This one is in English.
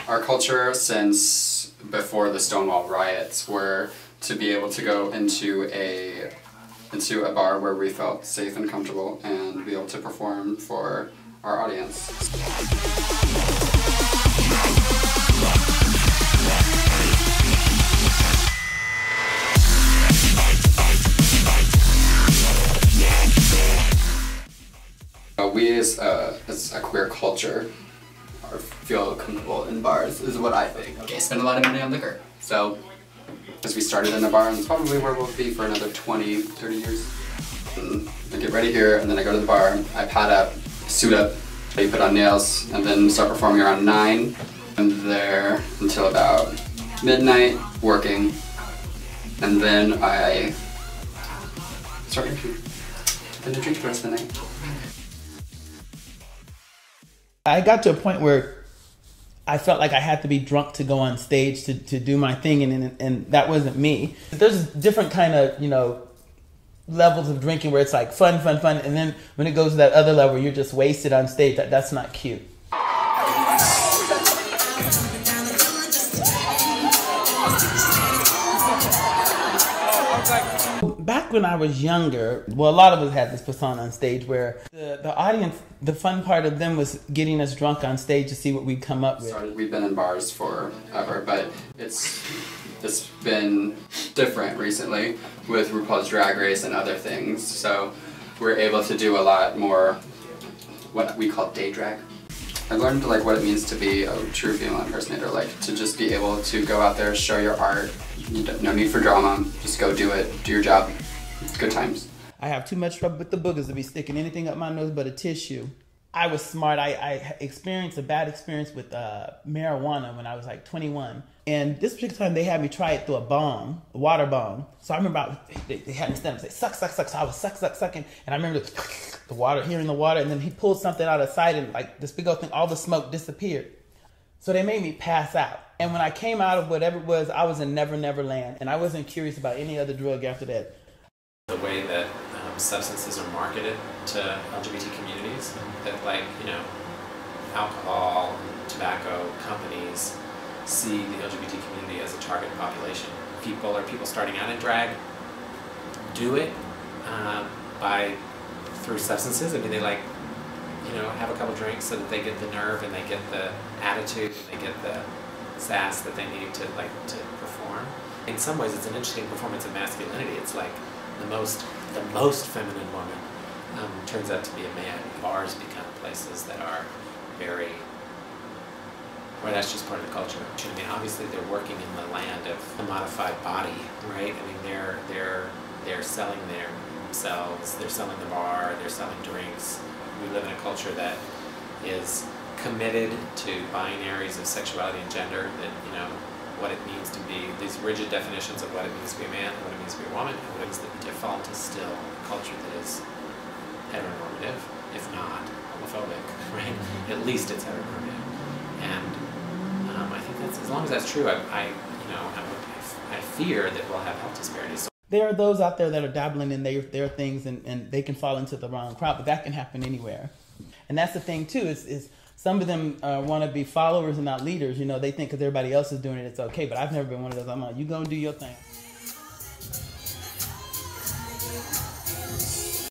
Our culture since before the Stonewall riots were to be able to go into a bar where we felt safe and comfortable and be able to perform for our audience. We as a queer culture feel comfortable in bars is what I think. Okay, spend a lot of money on liquor. So, as we started in a bar, and it's probably where we'll be for another 20, 30 years. And I get ready here, and then I go to the bar, I pad up, suit up, I put on nails, and then start performing around 9. I'm there until about midnight, working, and then I start drinking. Then I drink the rest of the night. I got to a point where I felt like I had to be drunk to go on stage to do my thing, and that wasn't me. There's different kind of, you know, levels of drinking where it's like fun, and then when it goes to that other level, you're just wasted on stage. That's not cute. Back when I was younger, well, a lot of us had this persona on stage where the audience, the fun part of them was getting us drunk on stage to see what we'd come up with. We've been in bars forever, but it's been different recently with RuPaul's Drag Race and other things. So we're able to do a lot more what we call day drag. I learned like what it means to be a true female impersonator, like to just be able to go out there, show your art. No need for drama, just go do it, do your job. It's good times. I have too much trouble with the boogers to be sticking anything up my nose but a tissue. I was smart. I experienced a bad experience with marijuana when I was like 21. And this particular time they had me try it through a bong, a water bong. So I remember they had me stand up and say, suck. So I was sucking. And I remember the water, hearing the water, and then he pulled something out of sight and like this big old thing, all the smoke disappeared. So they made me pass out. And when I came out of whatever it was, I was in Never Never Land. And I wasn't curious about any other drug after that. The way that substances are marketed to LGBT communities, that like, you know, alcohol, tobacco companies see the LGBT community as a target population. People starting out in drag do it through substances. I mean, they like, you know, have a couple drinks so that they get the nerve and they get the attitude and they get the sass that they need to perform. In some ways, it's an interesting performance of masculinity. It's like the most feminine woman turns out to be a man. Bars become places that are very, where that's just part of the culture. I mean, obviously they're working in the land of a modified body, right? I mean, they're selling themselves, they're selling the bar, they're selling drinks. We live in a culture that is committed to binaries of sexuality and gender, that, you know, what it means to be, these rigid definitions of what it means to be a man, and what it means to be a woman, and what it means, the default is still a culture that is heteronormative, if not homophobic, right? At least it's heteronormative. And I think that's, as long as that's true, I fear that we'll have health disparities. There are those out there that are dabbling in their things and they can fall into the wrong crowd, but that can happen anywhere. And that's the thing too, is some of them want to be followers and not leaders. You know, they think because everybody else is doing it, it's okay. But I've never been one of those. I'm like, you go and do your thing.